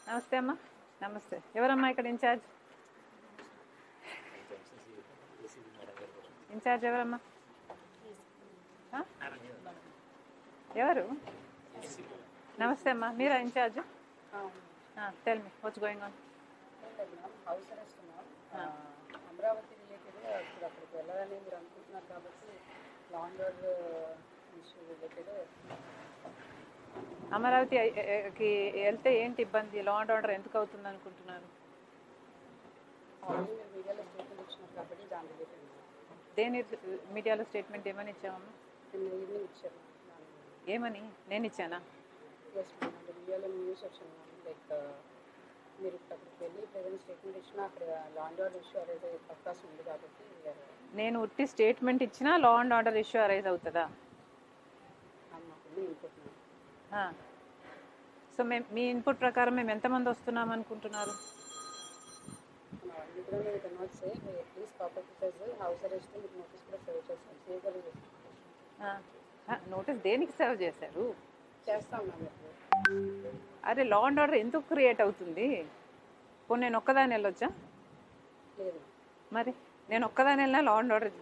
నమస్తే అమ్మా. నమస్తే. ఎవరమ్మా ఇక్కడ ఇన్ఛార్జ్? ఇన్ఛార్జ్ ఎవరమ్మా? ఎవరు? నమస్తే అమ్మా. మీరా in charge? Tell me what's going on. House arrest Amaravati related ఇప్పుడు అక్కడికి వెళ్ళాలని మీరు అనుకుంటున్నారు కాబట్టి law and order issue related. అమరావతికి వెళ్తే ఏంటి ఇబ్బంది? లా అండ్ ఆర్డర్ ఎందుకు అవుతుంది అనుకుంటున్నారు? మీరు మీడియాలో స్టేట్మెంట్ ఇచ్చినారు కాబట్టి దాని రిలేటెడ్. దేని మీడియాలో స్టేట్మెంట్ ఏమని ఇచ్చామమ్మా? ఈవినింగ్ ఇచ్చారు. ఏమని? నేను ఇచ్చానా? ఎస్ మేడం, మీడియాలో న్యూస్ వచ్చింది లైక్ మీరు అక్కడికి వెళ్ళి ప్రజెంట్ స్టేట్మెంట్ ఇచ్చినా అక్కడ లా అండ్ ఆర్డర్ ఇష్యూ అరైజ్ అయ్యే అవకాశం ఉంది కాబట్టి. నేను ఉట్టి స్టేట్మెంట్ ఇచ్చినా లా అండ్ ఆర్డర్ ఇష్యూ అరైజ్ అవుతుందా? సో మీ ఇన్పుట్ ప్రకారం మేము ఎంతమంది వస్తున్నాం అనుకుంటున్నారు? నోటీస్ దేనికి సర్వ్ చేశారు? అరే లా అండ్ ఆర్డర్ ఎందుకు క్రియేట్ అవుతుంది? పోనీ నేను ఒక్కదాని వెళ్ళొచ్చా? మరి నేను ఒక్కదాని వెళ్ళినా లా అండ్ ఆర్డర్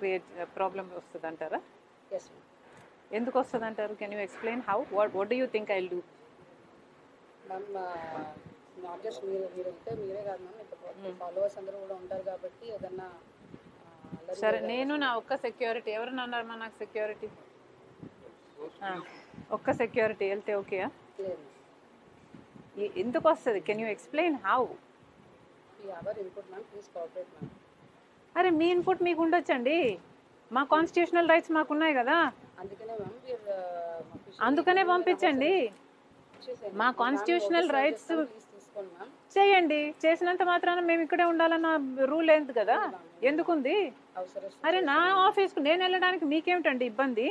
క్రియేట్ ప్రాబ్లమ్ వస్తుంది అంటారా? ఎందుకు వస్తుంది అంటారు? Can you explain how? What do you think I will do? Ma'am not just మీరు వెళ్తే మీరే కాదు మ్యామ్, ఫాలోవర్స్ అందరూ కూడా ఉంటారు కాబట్టి ఏదన్నా. సరే, నేను నా ఒక్క సెక్యూరిటీ ఎవరు అన్నారమ్మా? నాకు సెక్యూరిటీ ఒక్క సెక్యూరిటీ వెళ్తే ఓకేయా? ఎందుకు వస్తుంది? Can you explain how? అరే మీ ఇన్పుట్ మీకు ఉండొచ్చండి, మా కాన్స్టిట్యూషనల్ రైట్స్ మాకున్నాయి కదా, అందుకనే పంపించండి. మా కాన్స్టిట్యూషనల్ రైట్స్ చేయండి. చేసినంత మాత్రాన మేము ఇక్కడే ఉండాలన్న రూల్ ఏంటి కదా? ఎందుకుంది? అరే నా ఆఫీస్కు నేను వెళ్ళడానికి మీకేమిటండి ఇబ్బంది?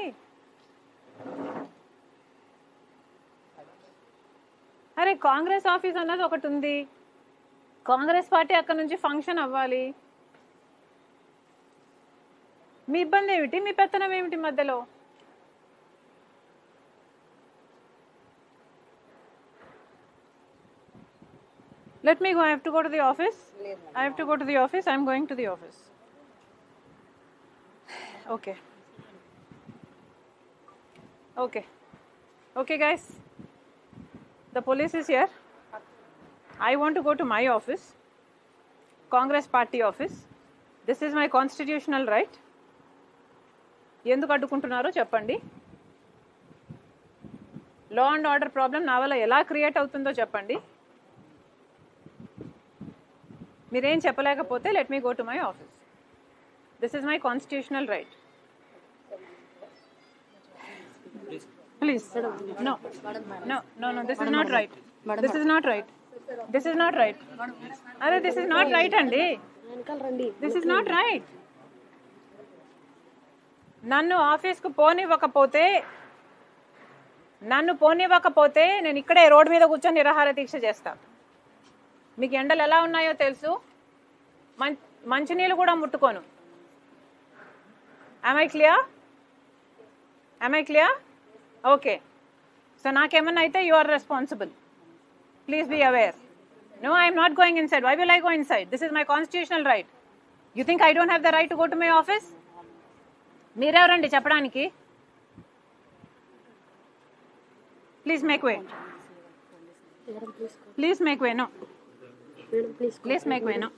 అరే కాంగ్రెస్ ఆఫీస్ అన్నది ఒకటి ఉంది, కాంగ్రెస్ పార్టీ అక్కడ నుంచి ఫంక్షన్ అవ్వాలి. మీ ఇబ్బంది ఏమిటి? మీ పెత్తనం ఏమిటి మధ్యలో? Let me go. I have to go to the office. I have to go to the office. I am going to the office. Okay. Okay. Okay, guys. The police is here. I want to go to my office, Congress party office. This is my constitutional right. ఎందుకు అడ్డుకుంటున్నారో చెప్పండి. లా and order problem నా వల్ల ఎలా create అవుతుందో చెప్పండి. మీరేం చెప్పలేకపోతే let me go to my office. This is my constitutional right. Please no no no no this is not right. This is not right. This is not right. అరే this is not right అండి. This is not right. నన్ను ఆఫీస్కు పోనివ్వకపోతే నేను ఇక్కడే road మీద కూర్చొని నిరాహార దీక్ష చేస్తాను. మీకు ఎండలు ఎలా ఉన్నాయో తెలుసు. మంచినీళ్ళు కూడా ముట్టుకోను. am I clear? Okay. So నాకేమన్నా అయితే you are responsible. Please be aware. No, I am not going inside. Why will I go inside? This is my constitutional right. You think I don't have the right to go to my office? మీరెవరండి చెప్పడానికి? Please make way. Please make way. No. Please make way. No.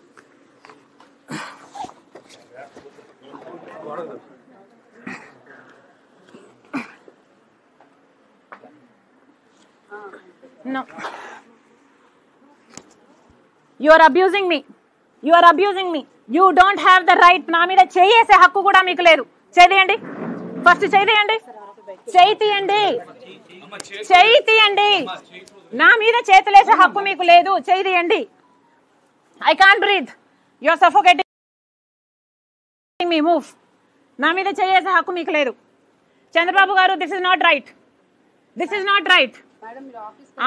No. You are abusing me. You are abusing me. You don't have the right. నా మీద చేయేసే హక్కు కూడా మీకు లేదు. చేయండి. First చేయండి. చేయండి. నా మీద చేతులేసే హక్కు మీకు లేదు. చేయండి. I can't breathe. You are suffocating me. Move. నా మీద చేయేసే హక్కు మీకు లేదు. చంద్రబాబు గారు, this is not right. This is not right.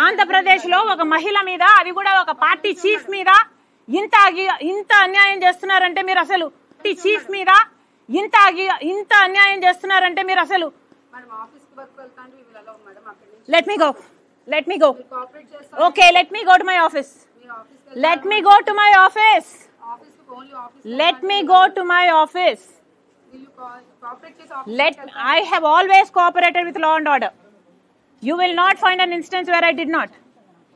Andhra Pradesh లో ఒక మహిళ మీద, అది కూడా ఒక పార్టీ చీఫ్ మీద ఇంత అన్యాయం చేస్తున్నారంటే మీరు అసలు చీఫ్ మీద ఇంత అన్యాయం చేస్తున్నారంటే మీరు అసలు let me go. Let me go. Cooperate చేస్తా. Okay, let me go to my office. Me office Let me go to my office. Office only office Let me go to my office. వీళ్ళు cooperate చేసి office I have always cooperated with law and order. You will not find an instance where I did not.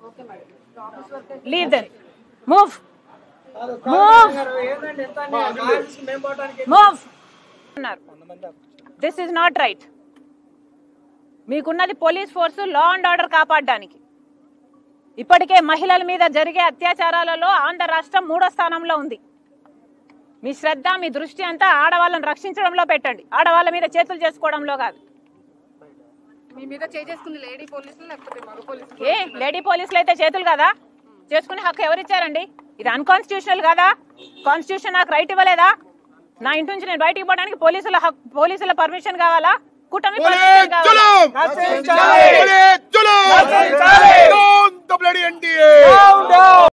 Okay madam. Office work Leave them. Move. Move. Move. This is not right. మీకున్నది police force law and order కాపాడడానికి. ఇప్పటికే మహిళల మీద జరిగే అత్యాచారాలలో ఆంధ్ర రాష్ట్రం 3వ స్థానంలో ఉంది. మీ శ్రద్ధ మీ దృష్టి అంతా ఆడవాళ్ళని రక్షించడంలో పెట్టండి, ఆడవాళ్ళ మీద చేతులు చేసుకోవడంలో కాదు. మీ మీద చేసుకుంది లేడీ పోలీసులు లేకపోతే మగ పోలీసులు? ఏ లేడీ పోలీసులు అయితే చేతులు కదా, చేసుకునే హక్కు ఎవరిచ్చారండి? ఇది అన్కాన్స్టిట్యూషనల్ కదా? కాన్స్టిట్యూషన్ నాకు రైట్ ఇవ్వలేదా? నా ఇంటి నుంచి నేను బయటికి పోవడానికి పోలీసుల పర్మిషన్ కావాలా? కూటమి పర్మిషన్ కావాలా?